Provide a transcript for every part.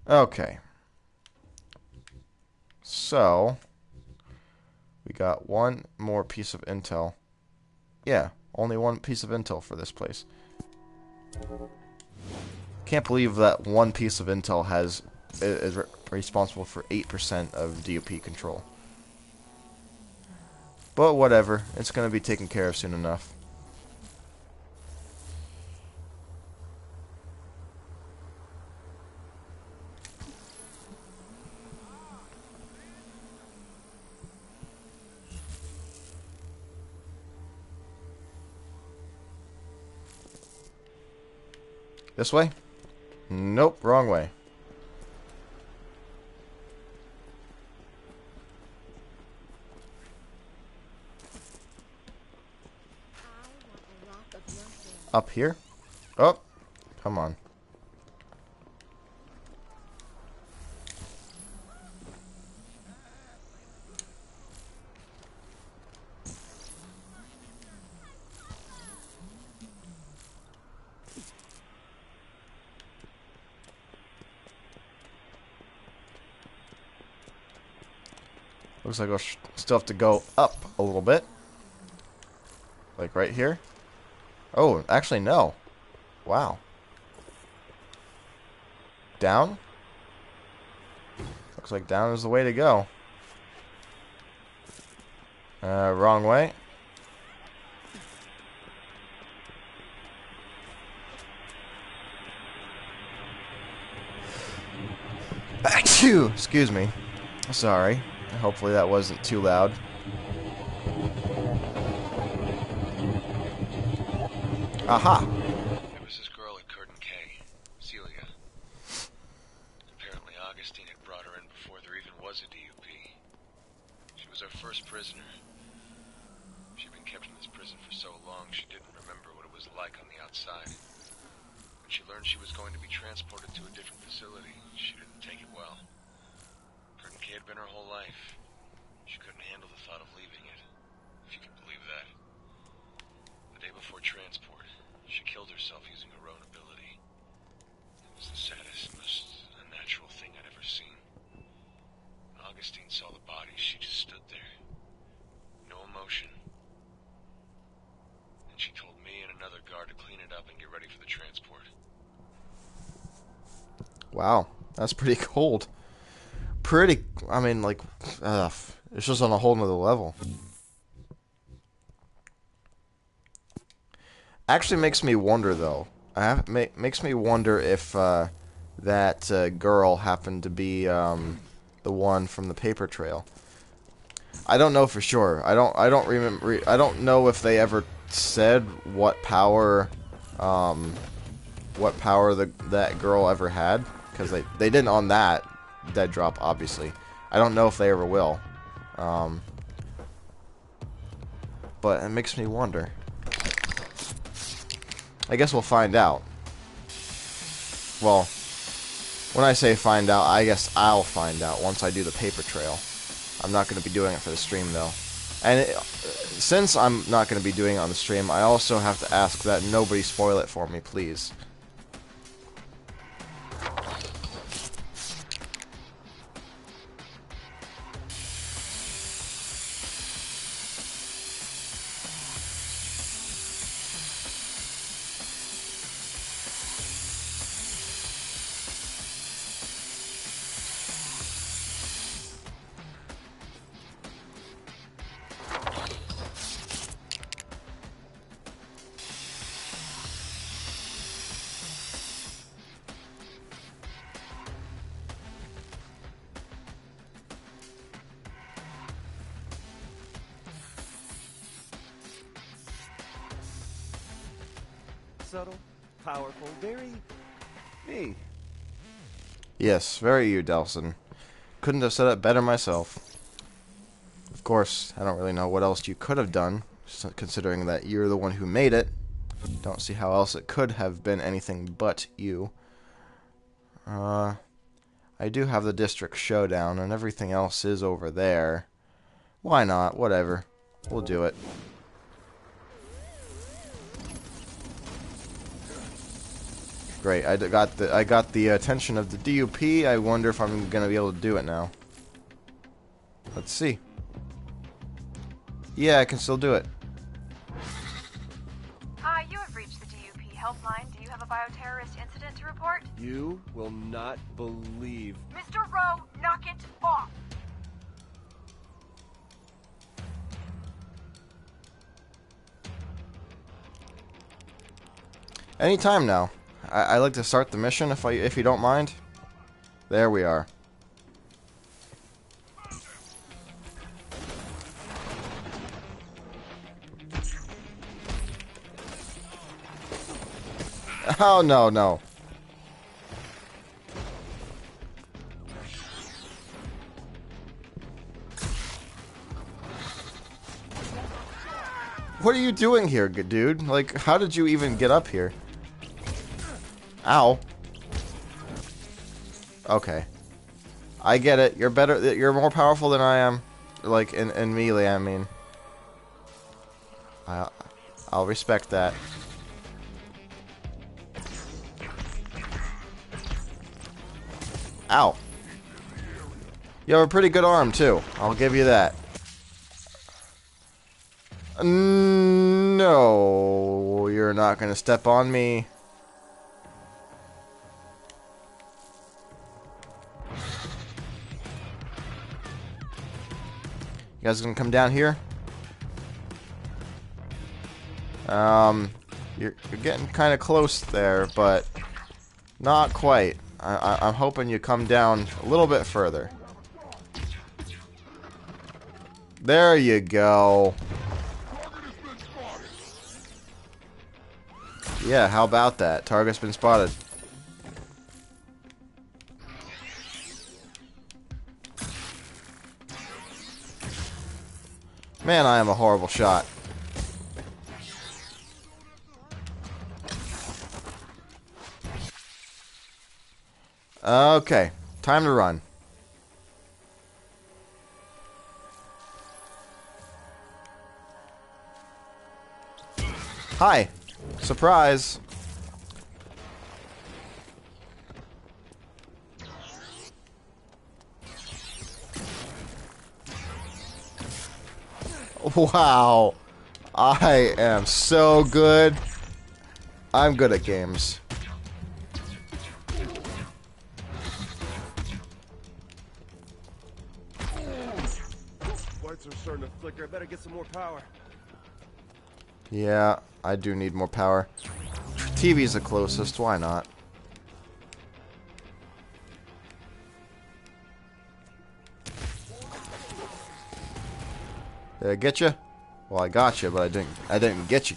Okay. So, we got one more piece of intel. Yeah, only one piece of intel for this place. Can't believe that one piece of intel is responsible for 8% of DOP control. But whatever, it's going to be taken care of soon enough. This way? Nope, wrong way. Up here? Oh, come on. Looks like we'll still have to go up a little bit. Like right here. Oh, actually no. Wow. Down? Looks like down is the way to go. Wrong way. Achoo! Excuse me. Sorry. Hopefully that wasn't too loud. Aha! There was this girl at Curtin K, Celia. Apparently Augustine had brought her in before there even was a DUP. She was our first prisoner. She'd been kept in this prison for so long she didn't remember what it was like on the outside. When she learned she was going to be transported to a different facility, she didn't take it well. Curtin K had been her whole life. She couldn't handle the thought of leaving it, if you can believe that. The day before transport, she killed herself using her own ability. It was the saddest, most unnatural thing I'd ever seen. When Augustine saw the body, she just stood there. No emotion. And she told me and another guard to clean it up and get ready for the transport. Wow, that's pretty cold. I mean, like, it's just on a whole nother level. Actually makes me wonder, though. Makes me wonder if that girl happened to be the one from the paper trail. I don't know for sure. I don't remember. I don't know if they ever said what power that girl ever had, because they didn't on that dead drop, obviously. I don't know if they ever will. But it makes me wonder. I guess we'll find out. Well, when I say find out, I guess I'll find out once I do the paper trail. I'm not going to be doing it for the stream, though. And since I'm not going to be doing it on the stream, I also have to ask that nobody spoil it for me, please. Subtle, powerful, very me. Yes, very you, Delson. Couldn't have said it better myself. Of course, I don't really know what else you could have done, considering that you're the one who made it. Don't see how else it could have been anything but you. I do have the district showdown, and everything else is over there. Why not? Whatever. We'll do it. Great. I got the attention of the DUP. I wonder if I'm gonna be able to do it now. Let's see. Yeah, I can still do it. Hi, you have reached the DUP helpline. Do you have a bioterrorist incident to report? You will not believe. Mr. Rowe, knock it off! Anytime now. I like to start the mission if you don't mind. There we are. Oh no, no. What are you doing here, good dude? Like, how did you even get up here? Ow. Okay. I get it. You're better. You're more powerful than I am. Like, in melee, I mean. I'll respect that. Ow. You have a pretty good arm, too. I'll give you that. No, you're not gonna step on me. You guys gonna come down here? You're getting kind of close there, but not quite. I'm hoping you come down a little bit further. There you go. Yeah, how about that? Target's been spotted. Man, I am a horrible shot. Okay, time to run. Hi. Surprise. Wow. I am so good. I'm good at games. Lights are starting to flicker. I better get some more power. Yeah, I do need more power. TV's the closest, why not? Did I get you? Well, I got you, but I didn't get you.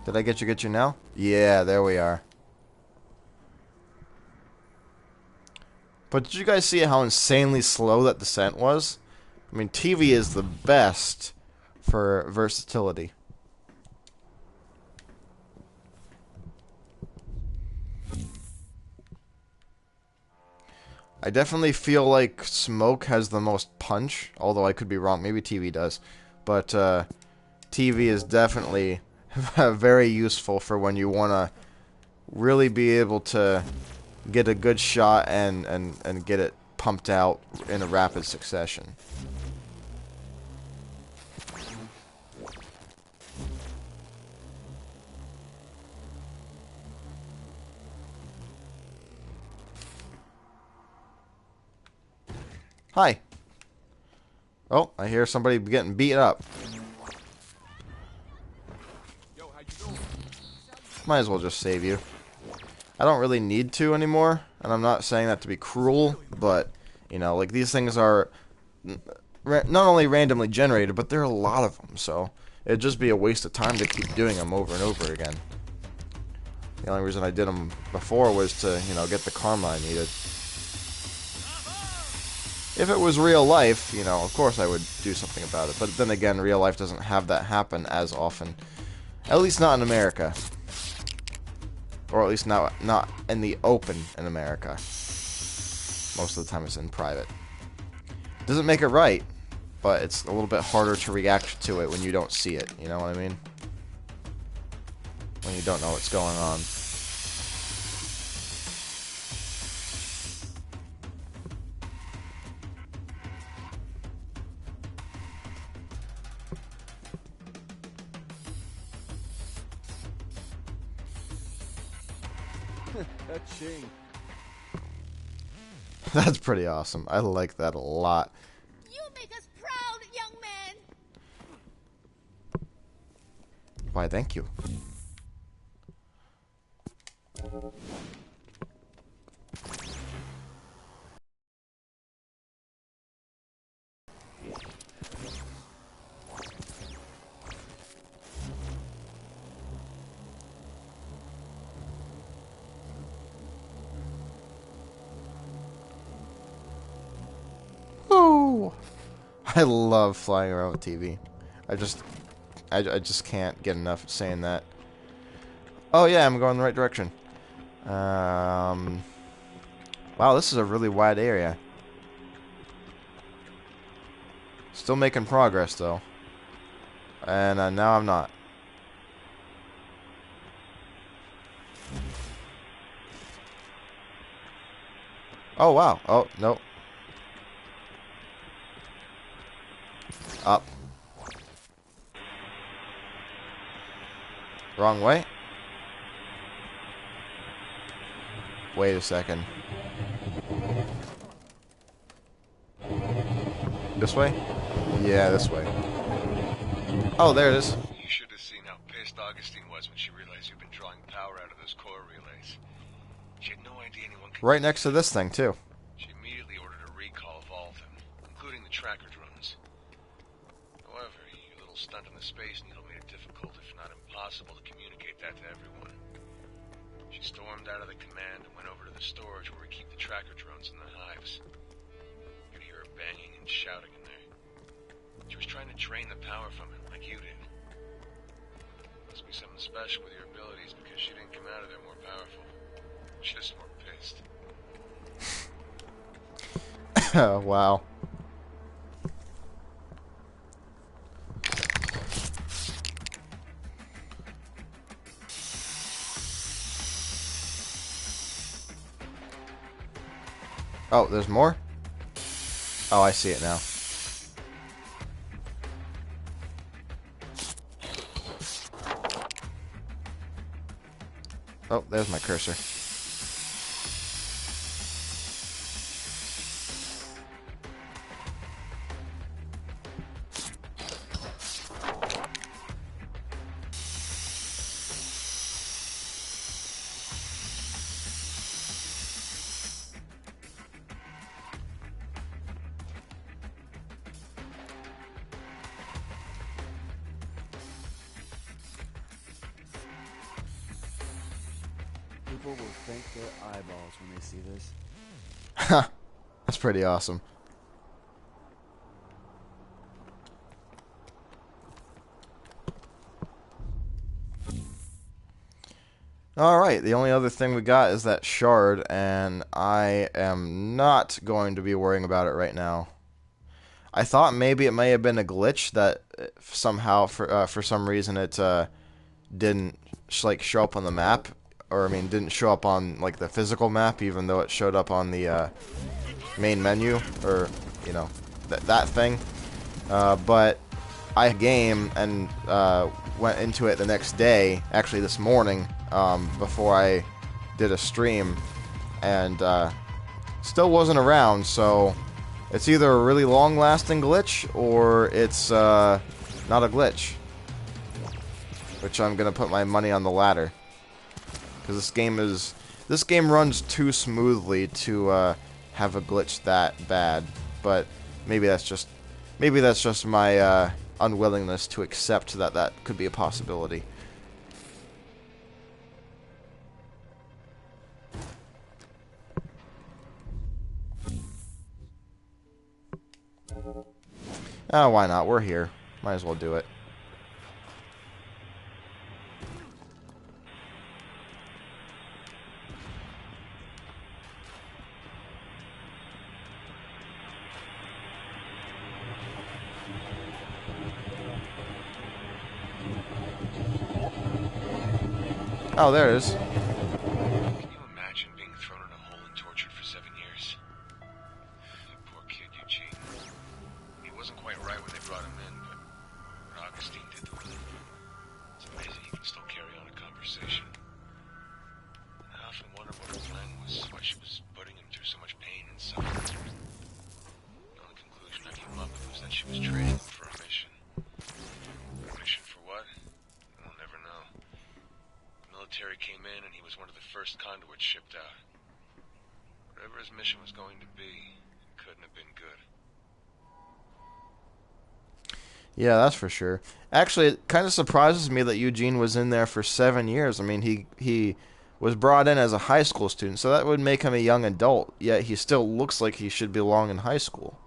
Did I get you now? Yeah, there we are. But did you guys see how insanely slow that descent was? I mean, TV is the best for versatility. I definitely feel like Smoke has the most punch, although I could be wrong. Maybe TV does. But TV is definitely very useful for when you want to really be able to get a good shot and get it pumped out in a rapid succession. Hi. Oh, I hear somebody getting beat up. Might as well just save you. I don't really need to anymore, and I'm not saying that to be cruel, but, you know, like, these things are not only randomly generated, but there are a lot of them, so it'd just be a waste of time to keep doing them over and over again. The only reason I did them before was to, you know, get the karma I needed. If it was real life, you know, of course I would do something about it, but then again, real life doesn't have that happen as often. At least not in America. Or at least not in the open in America. Most of the time it's in private. Doesn't make it right, but it's a little bit harder to react to it when you don't see it. You know what I mean? When you don't know what's going on. Ka-ching. That's pretty awesome. I like that a lot. You make us proud, young man. Why, thank you. Oh, I love flying around with TV. I just can't get enough of saying that. Oh yeah, I'm going the right direction. Wow, this is a really wide area. Still making progress though. And now I'm not. Oh wow. Oh, nope. Up. Wrong way. Wait a second. This way? Yeah, this way. Oh, there it is. You should have seen how pissed Augustine was when she realized you've been drawing power out of those core relays. She had no idea anyone could... Right next to this thing, too. She immediately ordered a recall of all of them, including the tracker drones. However, your little stunt on the Space Needle made it difficult, if not impossible, to communicate that to everyone. She stormed out of the command and went over to the storage where we keep the tracker drones in the hives. You could hear her banging and shouting in there. She was trying to drain the power from it, like you did. Must be something special with your abilities, because she didn't come out of there more powerful. Just more pissed. Wow. Oh, there's more? Oh, I see it now. Oh, there's my cursor. People will thank their eyeballs when they see this. That's pretty awesome. Alright, the only other thing we got is that shard, and I am not going to be worrying about it right now. I thought maybe it may have been a glitch that somehow, for some reason, it didn't show up on the map, or I mean, didn't show up on like the physical map, even though it showed up on the main menu, or you know, that thing. But I game and went into it the next day, actually this morning, before I did a stream, and still wasn't around. So it's either a really long-lasting glitch or it's not a glitch. Which I'm gonna put my money on the latter, because this game runs too smoothly to have a glitch that bad. But maybe that's just my unwillingness to accept that could be a possibility. Oh, why not? We're here. Might as well do it. Oh, there it is. Can you imagine being thrown in a hole and tortured for 7 years? That poor kid, Eugene. He wasn't quite right when they brought him in, but what Augustine did to him, it's amazing he can still carry on a conversation. And I often wonder what her plan was, why she was putting him through so much pain and suffering. The only conclusion I came up with was that she was trading him for a mission. A mission for what? I'll never know. The military came in and he was one of the first conduits shipped out. Whatever his mission was going to be, it couldn't have been good. Yeah, that's for sure. Actually, it kind of surprises me that Eugene was in there for 7 years. I mean, he was brought in as a high school student, so that would make him a young adult, yet he still looks like he should belong in high school.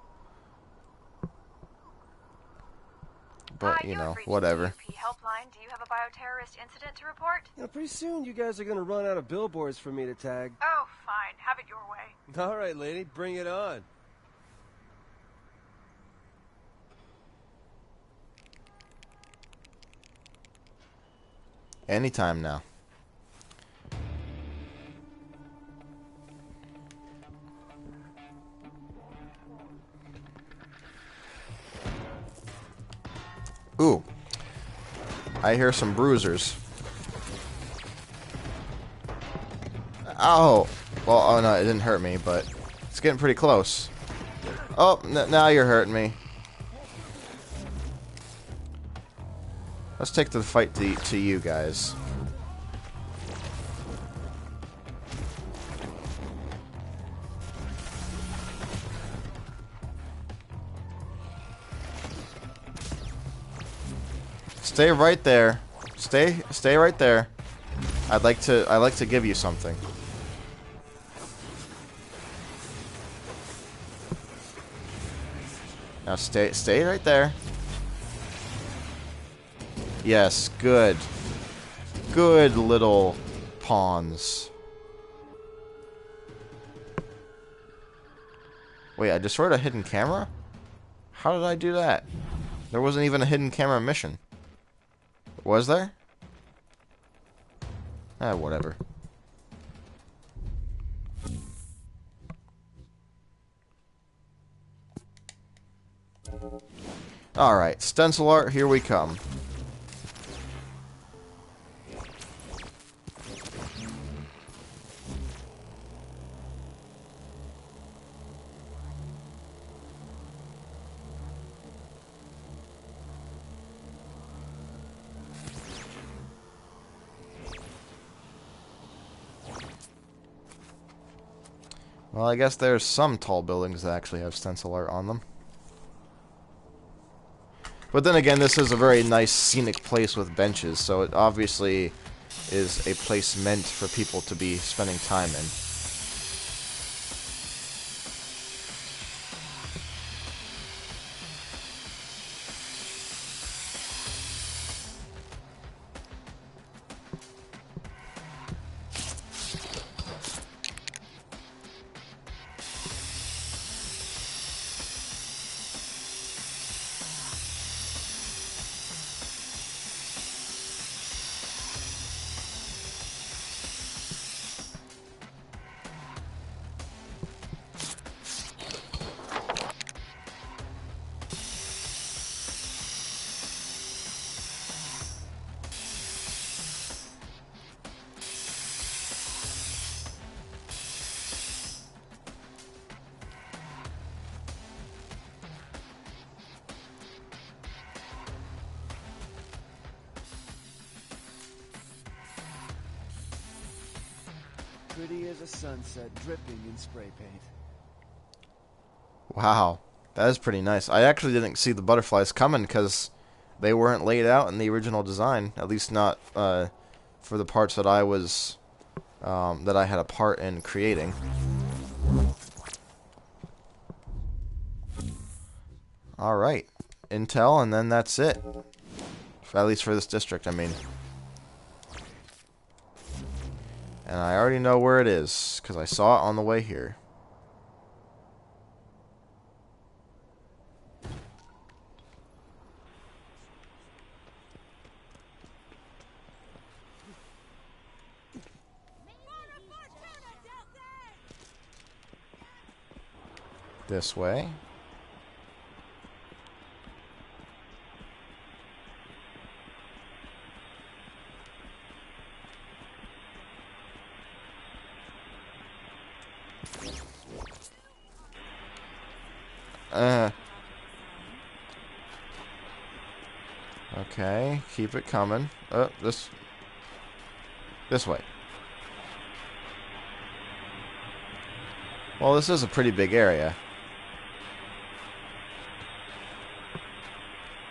But, you know, whatever. DUP helpline. Do you have a bioterrorist incident to report? Pretty soon you guys are gonna run out of billboards for me to tag. Oh, fine. Have it your way. All right, lady, bring it on. Anytime now. Ooh. I hear some bruisers. Oh. Well, oh no, it didn't hurt me, but it's getting pretty close. Oh, now you're hurting me. Let's take the fight to you guys. Stay right there. Stay right there. I'd like to give you something. Now stay right there. Yes, good. Good little pawns. Wait, I destroyed a hidden camera? How did I do that? There wasn't even a hidden camera mission. Was there? Whatever. Alright, stencil art, here we come. Well, I guess there's some tall buildings that actually have stencil art on them. But then again, this is a very nice scenic place with benches, so it obviously is a place meant for people to be spending time in. Pretty as a sunset dripping in spray paint. Wow, that is pretty nice. I actually didn't see the butterflies coming because they weren't laid out in the original design. At least not for the parts that I was that I had a part in creating. All right, intel, and then that's it. At least for this district, I mean. And I already know where it is, because I saw it on the way here. This way. Okay, keep it coming. This way. Well, this is a pretty big area.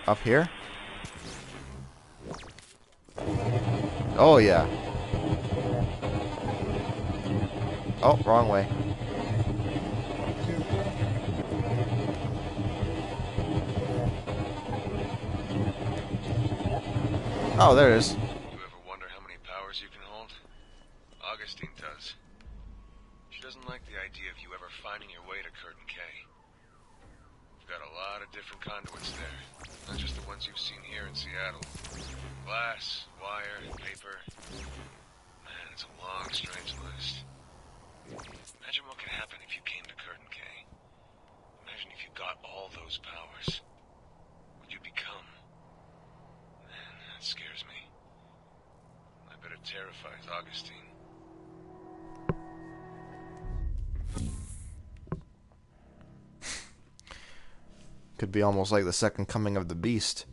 Up here? Oh, yeah. Oh, wrong way. Oh, there it is. You ever wonder how many powers you can hold? Augustine does. She doesn't like the idea of you ever finding your way to Curtin K. We've got a lot of different conduits there. Not just the ones you've seen here in Seattle. Glass, wire, paper. Man, it's a long, strange list. Imagine what could happen if you came to Curtin K. Imagine if you got all those powers. What you'd become. Man, that scares me. I bet it terrifies Augustine. Could be almost like the second coming of the Beast.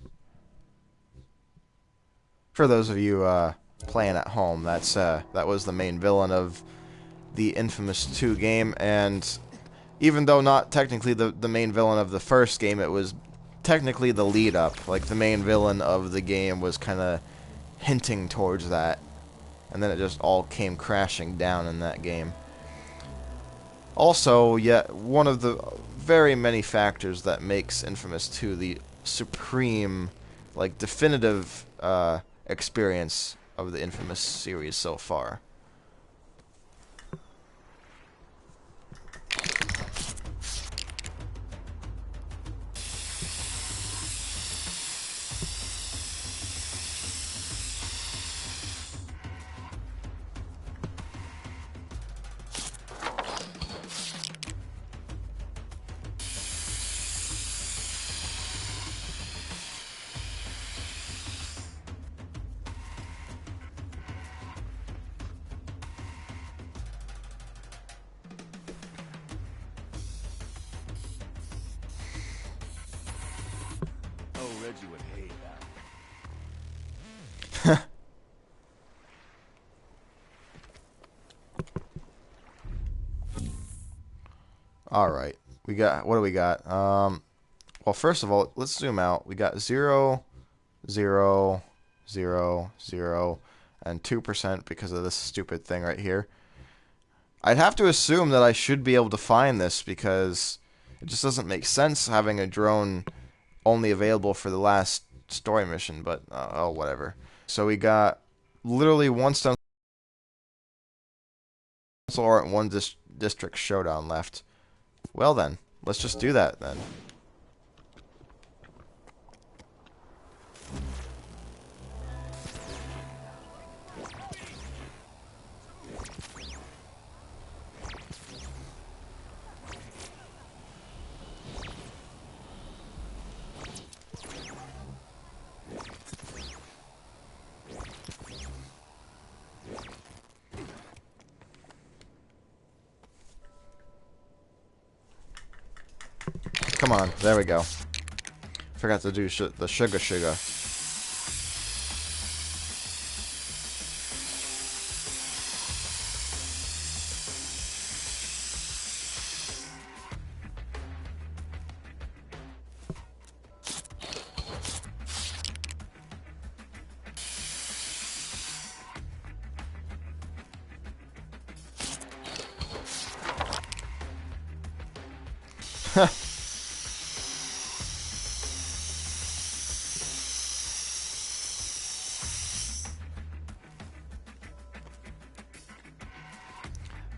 For those of you playing at home, that was the main villain of the Infamous 2 game, and even though not technically the main villain of the first game, it was technically the lead up. Like, the main villain of the game was kind of hinting towards that, and then it just all came crashing down in that game. Also, yet one of the very many factors that makes Infamous 2 the supreme, like, definitive experience of the Infamous series so far. Oh, Reggie would hate that. Alright. We got, what do we got? Well, first of all, let's zoom out. We got 0, 0, 0, 0, and 2% because of this stupid thing right here. I'd have to assume that I should be able to find this because it just doesn't make sense having a drone only available for the last story mission, but oh, whatever. So we got literally one Stencil art and one district showdown left. Well then, let's just do that then. Come on, there we go. Forgot to do the sugar.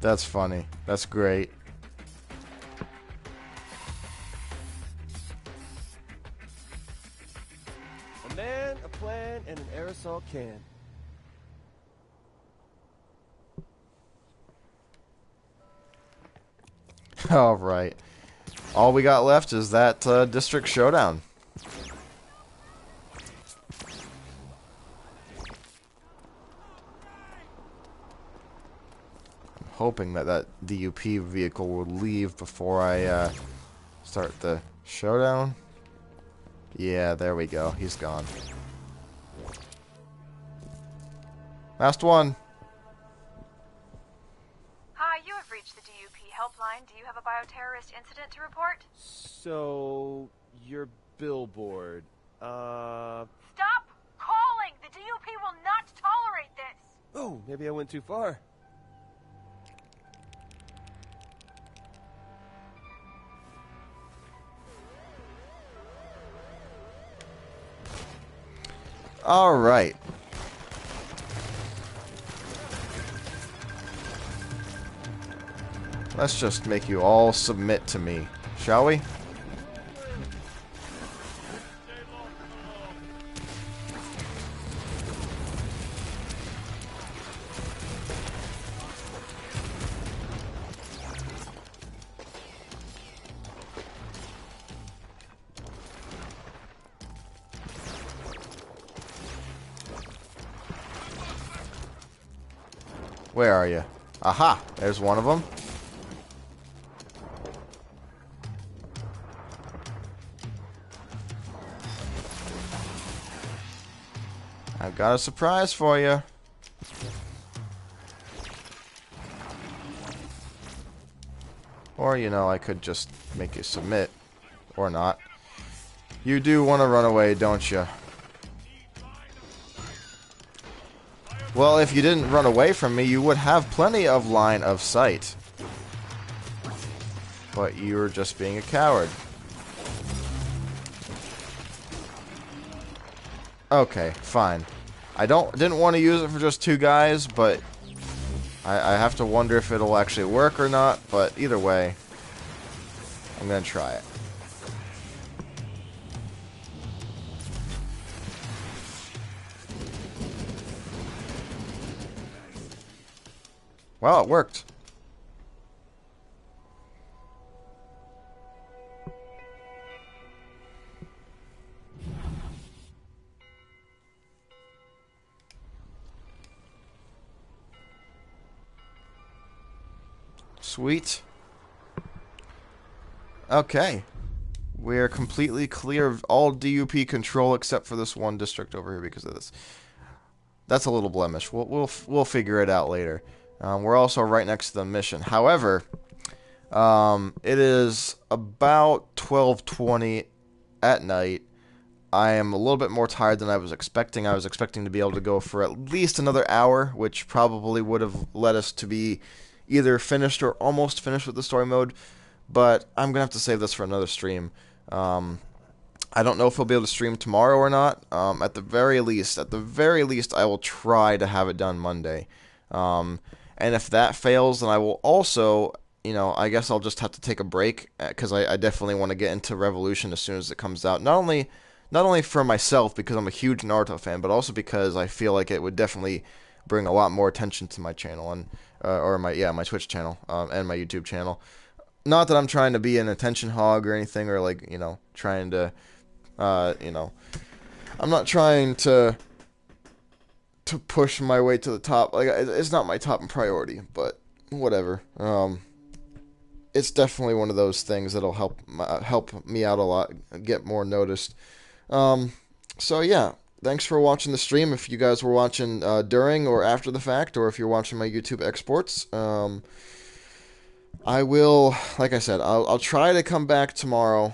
That's funny. That's great. A man, a plan, and an aerosol can. All right. all we got left is that district showdown. I'm hoping that DUP vehicle will leave before I start the showdown. Yeah, there we go. He's gone. Last one. Hi, you have reached the DUP helpline. Do you have a bioterrorist incident to report? So, your billboard, Stop calling! The DUP will not tolerate this! Oh, maybe I went too far. All right. Let's just make you all submit to me, shall we? Where are you? Aha! There's one of them. I've got a surprise for you. Or, you know, I could just make you submit. Or not. You do want to run away, don't you? Well, if you didn't run away from me, you would have plenty of line of sight. But you were just being a coward. Okay, fine. I didn't want to use it for just two guys, but I have to wonder if it'll actually work or not. But either way, I'm gonna try it. Well, it worked. Sweet. Okay. We're completely clear of all DUP control except for this one district over here because of this. That's a little blemish. We'll figure it out later. We're also right next to the mission. However, it is about 12:20 at night. I am a little bit more tired than I was expecting. I was expecting to be able to go for at least another hour, which probably would have led us to be either finished or almost finished with the story mode. But I'm going to have to save this for another stream. I don't know if we'll be able to stream tomorrow or not. At the very least, I will try to have it done Monday. And if that fails, then I will also, you know, I guess I'll just have to take a break because I definitely want to get into Revolution as soon as it comes out. Not only for myself because I'm a huge Naruto fan, but also because I feel like it would definitely bring a lot more attention to my channel and my Twitch channel and my YouTube channel. Not that I'm trying to be an attention hog or anything, or like, you know, trying to, you know, I'm not trying to push my way to the top. Like, it's not my top priority, but whatever. It's definitely one of those things that'll help me out a lot, get more noticed. So yeah, thanks for watching the stream. If you guys were watching during or after the fact, or if you're watching my YouTube exports, I will, like I said, I'll try to come back tomorrow.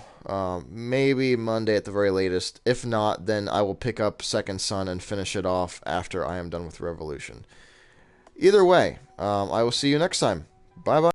Maybe Monday at the very latest. If not, then I will pick up Second Son and finish it off after I am done with Revolution. Either way, I will see you next time. Bye-bye.